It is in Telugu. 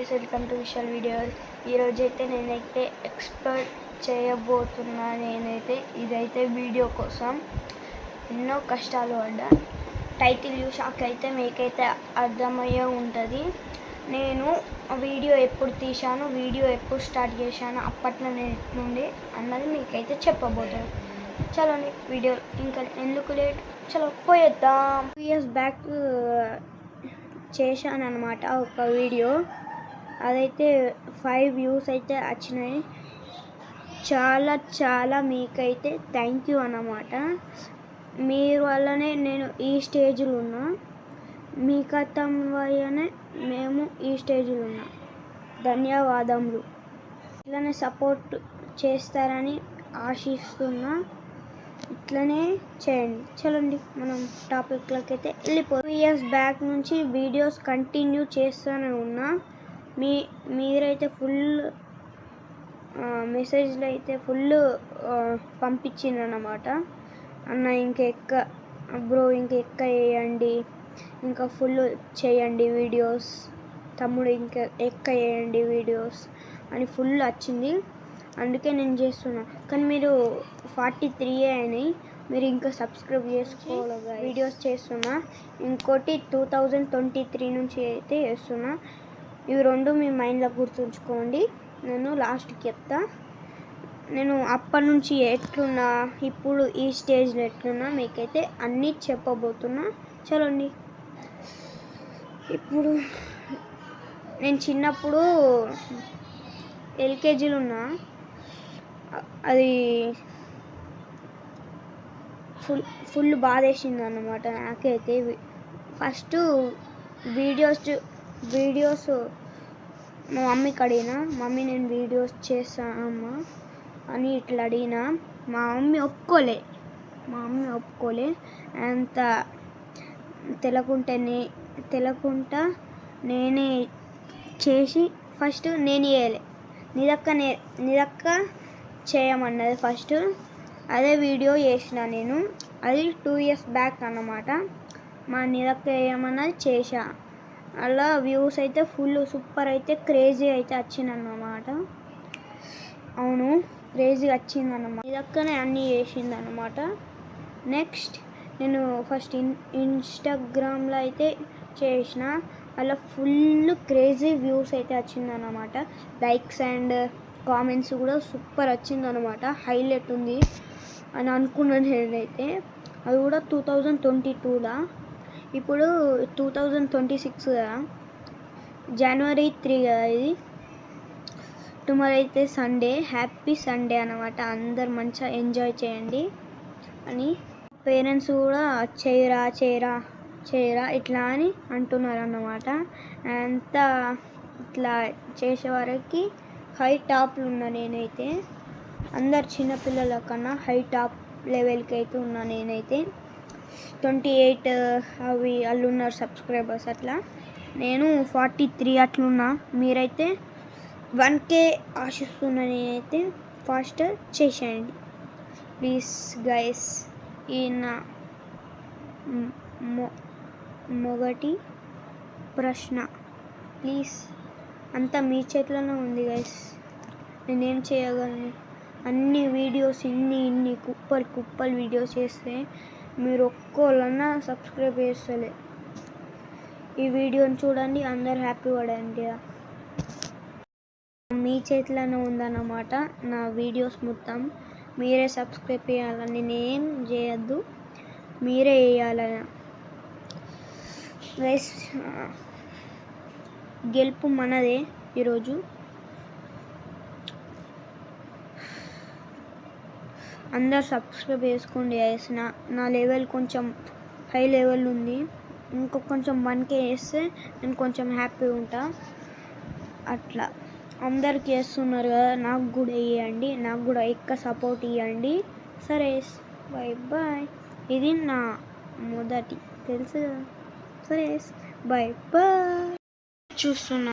Guys, welcome to Vishal videos. ఈరోజైతే నేనైతే ఎక్స్ప్లోర్ చేయబోతున్నా. ఇదైతే వీడియో కోసం ఎన్నో కష్టాలు పడ్డా. టైటిల్ చూసాక అయితే మీకైతే అర్థమయ్యే ఉంటుంది. నేను వీడియో ఎప్పుడు తీశాను, వీడియో ఎప్పుడు స్టార్ట్ చేశాను, అప్పట్లో నుండి అన్నది మీకైతే చెప్పబోతాను. చలోని వీడియో ఇంకా ఎందుకు లేట్, చలో పోయేద్దాం. 2 years బ్యాక్ చేశాను అనమాట ఒక వీడియో. అదైతే 5 views అయితే వచ్చినాయి. చాలా మీకైతే థ్యాంక్ యూ అన్నమాట. మీరు వల్లనే నేను ఈ స్టేజ్లో ఉన్నా, మీ కథం వల్లనే మేము ఈ స్టేజ్లో ఉన్నా. ధన్యవాదములు. ఇట్లనే సపోర్ట్ చేస్తారని ఆశిస్తున్నా. ఇట్లనే చేయండి. చలండి మనం టాపిక్లోకి అయితే వెళ్ళిపోతాం. 2 years బ్యాక్ నుంచి వీడియోస్ కంటిన్యూ చేస్తూనే ఉన్నా. మీరైతే ఫుల్ మెసేజ్లు అయితే ఫుల్ పంపించిండ్రు అన్నమాట. అన్న బ్రో ఇంకెక్క వేయండి, ఇంకా ఫుల్ చేయండి వీడియోస్, తమ్ముడు ఇంకా వేయండి వీడియోస్ అని ఫుల్ వచ్చింది. అందుకే నేను చేస్తున్నా. కానీ మీరు 43 అయినాయి, మీరు ఇంకా సబ్స్క్రైబ్ చేసుకోవాలి. వీడియోస్ చేస్తున్నా. ఇంకోటి 2023 నుంచి అయితే చేస్తున్నా. ఇవి రెండు మీ మైండ్లో గుర్తుంచుకోండి. నేను లాస్ట్కి చెప్తా. నేను అప్పటి నుంచి ఎట్లున్నా, ఇప్పుడు ఈ స్టేజ్లో ఎట్లున్నా మీకైతే అన్నీ చెప్పబోతున్నా. చలండి. ఇప్పుడు నేను చిన్నప్పుడు ఎల్కేజీలో ఉన్నా. అది ఫుల్ బాధ వేసింది అన్నమాట నాకైతే. ఫస్ట్ వీడియోస్ మా మమ్మీకి అడిగినా, మమ్మీ నేను వీడియోస్ చేస్తానమ్మా అని ఇట్లా అడిగినా. మా మమ్మీ ఒప్పుకోలే. అంత తెలకుంటా నేనే చేసి ఫస్ట్ నేను చేయలే, నిదక్క చేయమన్నది ఫస్ట్. అదే వీడియో చేసిన నేను. అది 2 years బ్యాక్ అన్నమాట. మా నిదక్క చేయమన్నది చేసా. అలా వ్యూస్ అయితే ఫుల్ సూపర్ అయితే క్రేజీ అయితే వచ్చిందన్నమాట. అవును, క్రేజీ వచ్చిందన్నమాట. నిదక్కనే అన్నీ చేసిందన్నమాట. నెక్స్ట్ నేను ఫస్ట్ ఇన్స్టాగ్రామ్లో అయితే చేసిన. అలా ఫుల్ క్రేజీ వ్యూస్ అయితే వచ్చిందన్నమాట. లైక్స్ అండ్ కామెంట్స్ కూడా సూపర్ వచ్చిందనమాట. హైలైట్ ఉంది అని అనుకున్నాను నేనైతే. అది కూడా 2022లా. ఇప్పుడు 2026 కదా, January 3 కదా ఇది. టుమారో అయితే సండే. హ్యాపీ సండే అనమాట. అందరు మంచిగా ఎంజాయ్ చేయండి అని. పేరెంట్స్ కూడా చేయరా ఇట్లా అని అంటున్నారు అన్నమాట. అంతా ఇట్లా చేసేవారికి హై టాప్లు ఉన్నా నేనైతే. అందరు చిన్నపిల్లల కన్నా హై టాప్ లెవెల్కి అయితే ఉన్నా నేనైతే. 28 అవి అల్లున్నారు సబ్స్క్రైబర్స్. అట్లా నేను 43 అట్లున్నా. మీరైతే 1K ఆశిస్తున్నా నేనైతే. ఫాస్ట్ చేసేయండి ప్లీజ్ గైస్. ఈ నా మొదటి ప్రశ్న ప్లీజ్. అంతా మీ చేతిలోనే ఉంది గైస్. నేనేం చేయగలను? అన్ని వీడియోస్ ఇన్ని కుప్పలు వీడియోస్ చేస్తే మీరు ఒక్కోళ్ళన్నా సబ్స్క్రైబ్ చేస్తలే. ఈ వీడియోని చూడండి, అందరు హ్యాపీ పడండి. మీ చేతిలోనే ఉందన్నమాట నా వీడియోస్ మొత్తం. మీరే సబ్స్క్రైబ్ చేయాలని, నేనేం చేయొద్దు, మీరే చేయాలని. గైస్, గెలుపు మనదే ఈరోజు. అందరు సబ్స్క్రైబ్ చేసుకోండి గైస్. నా లెవెల్ కొంచెం హై లెవెల్ ఉంది. కొంచెం 1K వేస్తే నేను కొంచెం హ్యాపీగా ఉంటా. అట్లా అందరికి వేస్తున్నారు కదా, నాకు కూడా వేయండి. నాకు కూడా ఎక్కువ సపోర్ట్ ఇవ్వండి. సరే, బాయ్. ఇది నా మొదటి తెలుసు కదా. సరే, బాయ్. చూస్తున్నా.